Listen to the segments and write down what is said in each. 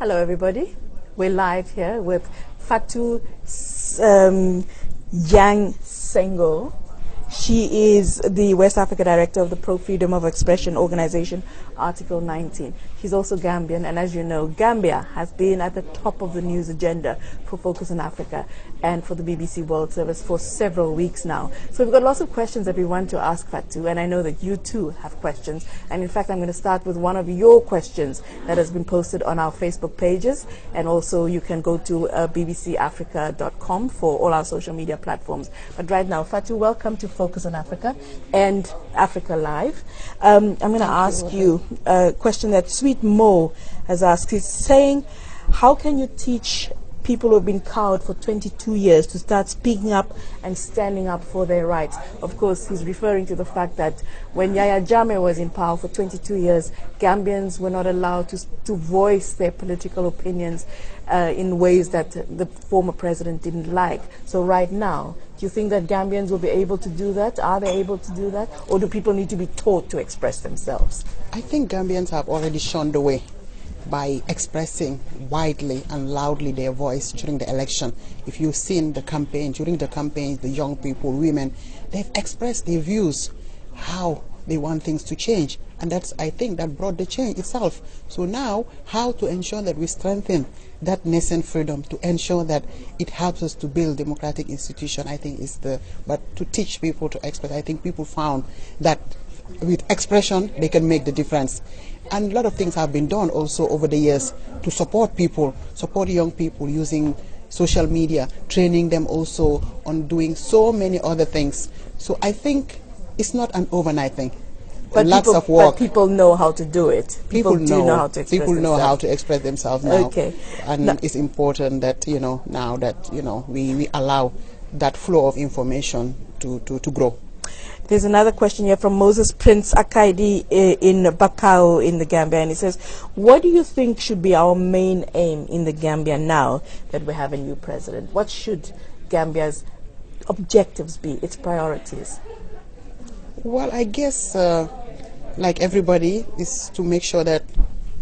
Hello, everybody. We're live here with Fatou Yang Sengo. She is the West Africa Director of the Pro Freedom of Expression Organization, Article 19. She's also Gambian, and as you know, Gambia has been at the top of the news agenda for Focus on Africa and for the BBC World Service for several weeks now. So we've got lots of questions that we want to ask Fatou, and I know that you too have questions. And in fact, I'm going to start with one of your questions that has been posted on our Facebook pages, and also you can go to bbcafrica.com for all our social media platforms. But right now, Fatou, welcome to Focus on Africa and Africa Live. I'm going to ask you a question that Sweet Mo has asked. He's saying, how can you teach people who have been cowed for 22 years to start speaking up and standing up for their rights? Of course, he's referring to the fact that when Yahya Jammeh was in power for 22 years, Gambians were not allowed to voice their political opinions in ways that the former president didn't like. So right now, do you think that Gambians will be able to do that? Are they able to do that? Or do people need to be taught to express themselves? I think Gambians have already shown the way by expressing widely and loudly their voice during the election. If you've seen the campaign, during the campaign, the young people, women, they've expressed their views, how they want things to change. And that's, I think, that brought the change itself. So now, how to ensure that we strengthen that nascent freedom, to ensure that it helps us to build democratic institution, I think is but to teach people to express, I think people found that with expression, they can make the difference. And a lot of things have been done also over the years to support people, support young people using social media, training them also on doing so many other things. So I think it's not an overnight thing. But lots of work. But people know how to do it. People do know how to express themselves. People know how to express themselves now. Okay. And it's important that, now that, we allow that flow of information to grow. There's another question here from Moses Prince Akaidi in Bakau in the Gambia, and he says, what do you think should be our main aim in the Gambia now that we have a new president? What should Gambia's objectives be, its priorities? Well, I guess, like everybody, is to make sure that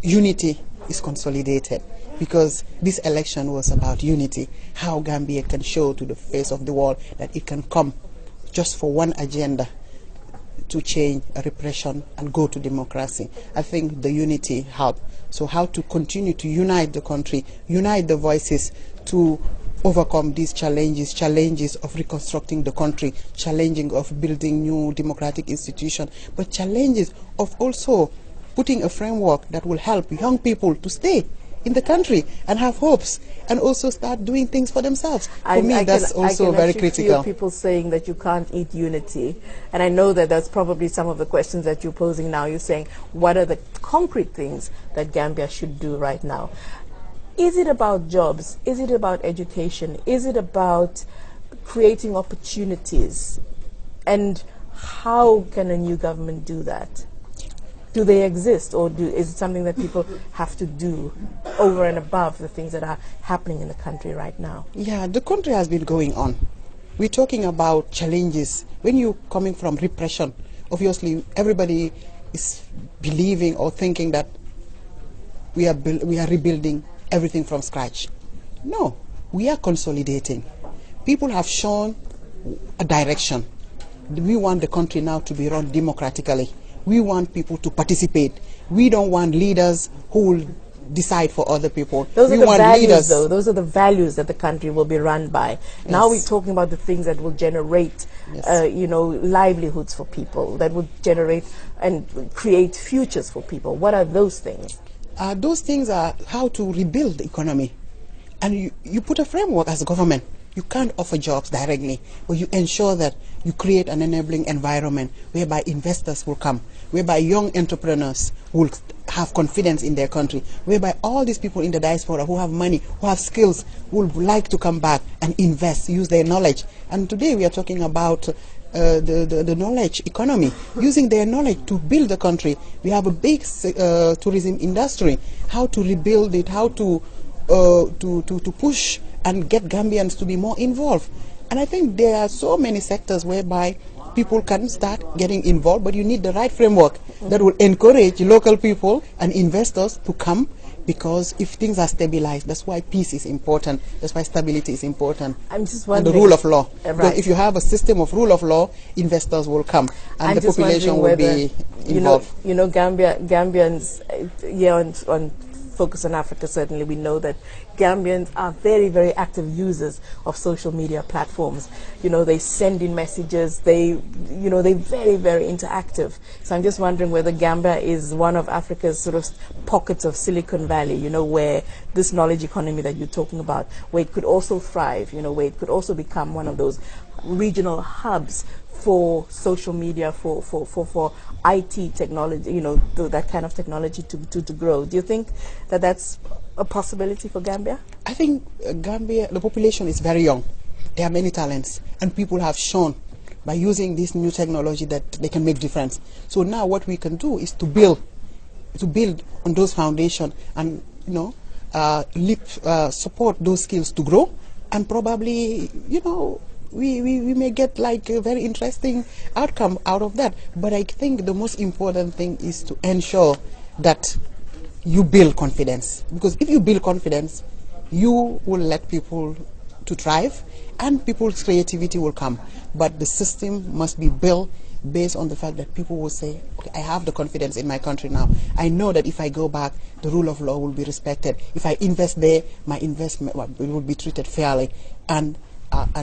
unity is consolidated, because this election was about unity, how Gambia can show to the face of the world that it can come just for one agenda to change repression and go to democracy. I think the unity helped. So how to continue to unite the country, unite the voices to overcome these challenges of reconstructing the country, challenges of building new democratic institutions, but challenges of also putting a framework that will help young people to stay in the country and have hopes and also start doing things for themselves. For me, that's also very critical. I can feel people saying that you can't eat unity, and I know that that's probably some of the questions that you're posing now. You're saying, what are the concrete things that Gambia should do right now? Is it about jobs? Is it about education? Is it about creating opportunities? And how can a new government do that? Do they exist, or is it something that people have to do over and above the things that are happening in the country right now? Yeah, the country has been going on. We're talking about challenges. When you're coming from repression, obviously everybody is believing or thinking that we are rebuilding everything from scratch. No, we are consolidating. People have shown a direction. We want the country now to be run democratically. We want people to participate. We don't want leaders who will decide for other people. Those are the values, though. Those are the values that the country will be run by. Yes. Now we're talking about the things that will generate, livelihoods for people, that will generate and create futures for people. What are those things? Those things are how to rebuild the economy. And you put a framework as a government. You can't offer jobs directly, but you ensure that you create an enabling environment whereby investors will come, whereby young entrepreneurs will have confidence in their country, whereby all these people in the diaspora who have money, who have skills, would like to come back and invest, use their knowledge. And today we are talking about the knowledge economy, using their knowledge to build the country. We have a big tourism industry. How to rebuild it, how to push and get Gambians to be more involved. And I think there are so many sectors whereby people can start getting involved, but you need the right framework. that will encourage local people and investors to come, because if things are stabilized, that's why peace is important, that's why stability is important. I'm just and wondering, the rule of law. right. Because if you have a system of rule of law, investors will come and the population will be involved. Gambians, on Focus on Africa, certainly we know that Gambians are very, very active users of social media platforms. They send in messages, they're very, very interactive. So I'm just wondering whether Gambia is one of Africa's sort of pockets of Silicon Valley, where this knowledge economy that you're talking about, where it could also thrive, where it could also become one of those regional hubs for social media, for IT technology, that kind of technology to grow. Do you think that that's a possibility for Gambia? I think Gambia, the population is very young. There are many talents, and people have shown by using this new technology that they can make difference. So now what we can do is to build on those foundations and support those skills to grow, and probably we may get like a very interesting outcome out of that. But I think the most important thing is to ensure that you build confidence, because if you build confidence, you will let people to thrive and people's creativity will come. But the system must be built based on the fact that people will say, okay, I have the confidence in my country now. I know that if I go back, the rule of law will be respected. If I invest there, my investment will be treated fairly, and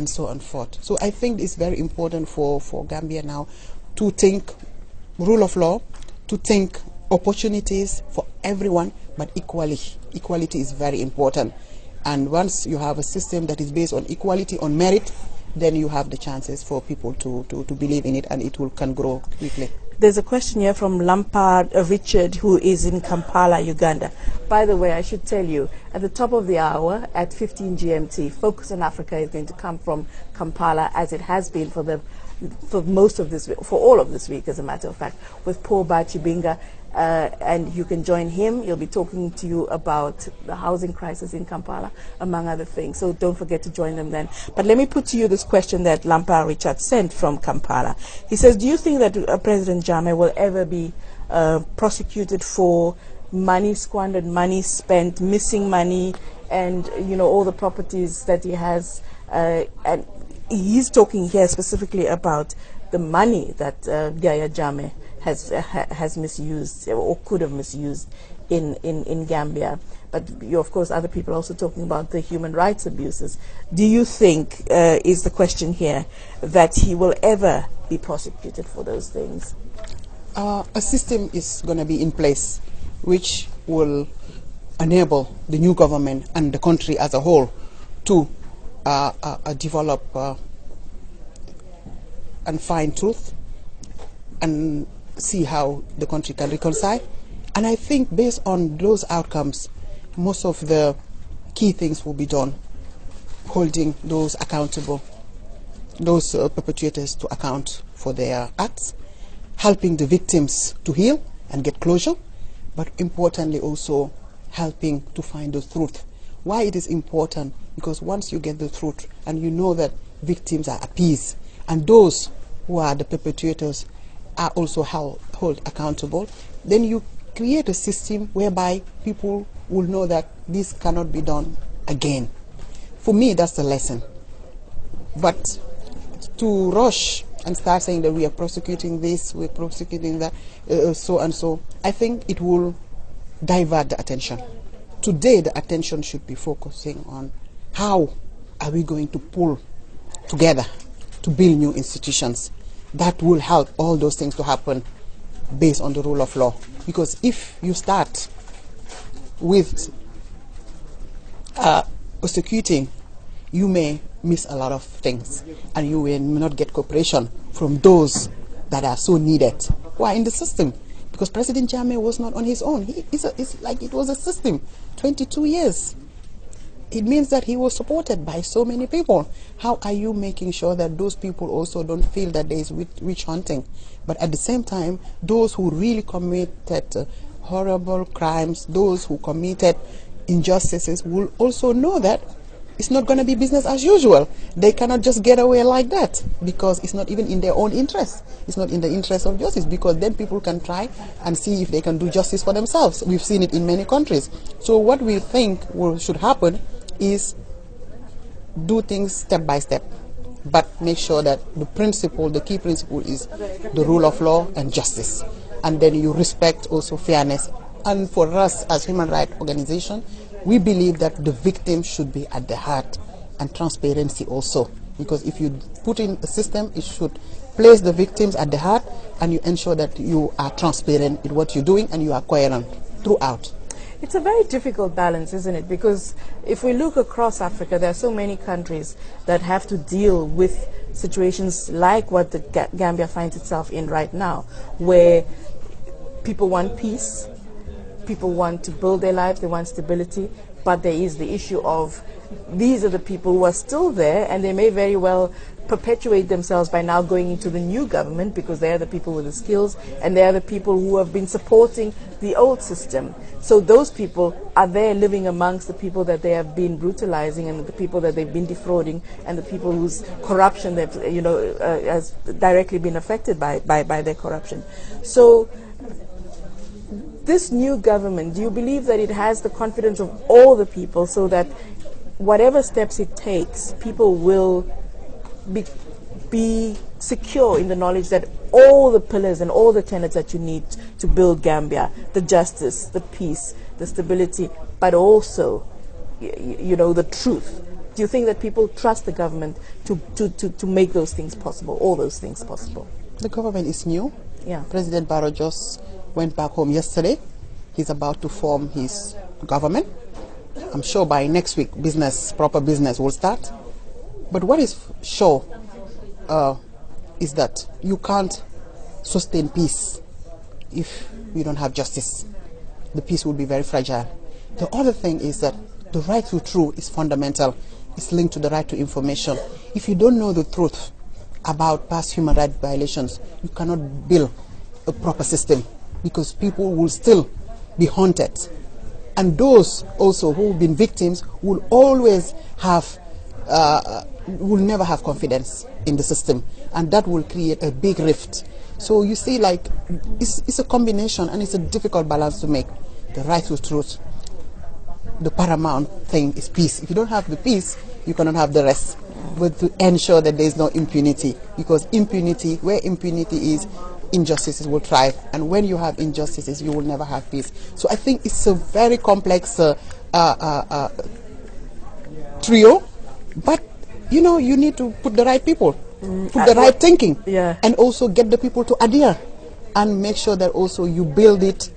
so on forth. So I think it's very important for Gambia now to think rule of law, to think opportunities for everyone, but equality is very important. And once you have a system that is based on equality, on merit, then you have the chances for people to believe in it, and it can grow quickly. There's a question here from Lampard Richard, who is in Kampala, Uganda. By the way, I should tell you, at the top of the hour, at 15 GMT, Focus on Africa is going to come from Kampala, as it has been for most of this week, for all of this week, as a matter of fact, with Paul Bachibinga. And you can join him. He'll be talking to you about the housing crisis in Kampala, among other things. So don't forget to join them then. But let me put to you this question that Lampard Richard sent from Kampala. He says, do you think that President Jammeh will ever be prosecuted for money squandered, money spent, missing money, and all the properties that he has? And he's talking here specifically about the money that Yahya Jammeh has misused or could have misused in Gambia. But of course, other people are also talking about the human rights abuses. Do you think, is the question here, that he will ever be prosecuted for those things? A system is going to be in place which will enable the new government and the country as a whole to develop and find truth and see how the country can reconcile. And I think based on those outcomes, most of the key things will be done, holding those accountable, those perpetrators to account for their acts, helping the victims to heal and get closure, but importantly also helping to find the truth. Why it is important? Because once you get the truth and you know that victims are appeased and those who are the perpetrators are also held accountable, then you create a system whereby people will know that this cannot be done again. For me, that's the lesson. But to rush and start saying that we are prosecuting this, we're prosecuting that, so and so, I think it will divert the attention. Today, the attention should be focusing on how are we going to pull together to build new institutions that will help all those things to happen based on the rule of law. Because if you start with prosecuting, you may miss a lot of things and you will not get cooperation from those that are so needed who are in the system. Because President Jammeh was not on his own. It's like it was a system, 22 years. It means that he was supported by so many people. How are you making sure that those people also don't feel that there is witch hunting? But at the same time, those who really committed horrible crimes, those who committed injustices will also know that it's not going to be business as usual. They cannot just get away like that, because it's not even in their own interest. It's not in the interest of justice, because then people can try and see if they can do justice for themselves. We've seen it in many countries. So what we think should happen is do things step by step, but make sure that the key principle is the rule of law and justice. And then you respect also fairness. And for us as human rights organization, we believe that the victim should be at the heart, and transparency also. Because if you put in a system, it should place the victims at the heart, and you ensure that you are transparent in what you're doing and you are coherent throughout. It's a very difficult balance, isn't it? Because if we look across Africa, there are so many countries that have to deal with situations like what the Gambia finds itself in right now, where people want peace, people want to build their lives, they want stability, but there is the issue of these are the people who are still there, and they may very well perpetuate themselves by now going into the new government, because they are the people with the skills, and they are the people who have been supporting the old system. So those people are there living amongst the people that they have been brutalizing, and the people that they've been defrauding, and the people whose corruption they've, has directly been affected by their corruption. So this new government, do you believe that it has the confidence of all the people, so that whatever steps it takes, people will be secure in the knowledge that all the pillars and all the tenets that you need to build Gambia, the justice, the peace, the stability, but also, the truth. Do you think that people trust the government to make those things possible, all those things possible? The government is new. Yeah. President Barrow just went back home yesterday. He's about to form his government. I'm sure by next week, proper business will start. But what is sure is that you can't sustain peace if you don't have justice. The peace will be very fragile. The other thing is that the right to truth is fundamental. It's linked to the right to information. If you don't know the truth about past human rights violations, you cannot build a proper system, because people will still be haunted. And those also who have been victims will always have will never have confidence in the system, and that will create a big rift. So you see, like, it's a combination, and it's a difficult balance to make. The right to truth, the paramount thing is peace. If you don't have the peace, you cannot have the rest. But to ensure that there is no impunity, because where impunity is, injustices will thrive, and when you have injustices, you will never have peace. So I think it's a very complex trio, but you need to put the right people, put the right thinking, and also get the people to adhere, and make sure that also you build it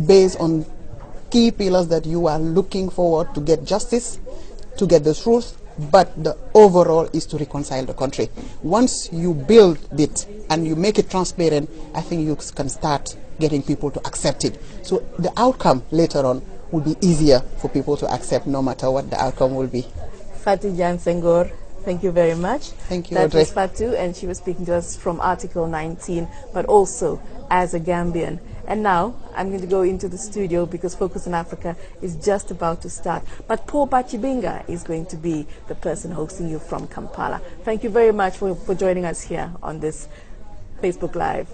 based on key pillars that you are looking forward to get justice, to get the truth, but the overall is to reconcile the country. Once you build it and you make it transparent, I think you can start getting people to accept it. So the outcome later on will be easier for people to accept, no matter what the outcome will be. Fatou Jan Senghor, thank you very much. Thank you, That Audrey. was Fatou, and she was speaking to us from Article 19, but also as a Gambian. And now I'm going to go into the studio, because Focus on Africa is just about to start. But Paul Bachibinga is going to be the person hosting you from Kampala. Thank you very much for joining us here on this Facebook Live.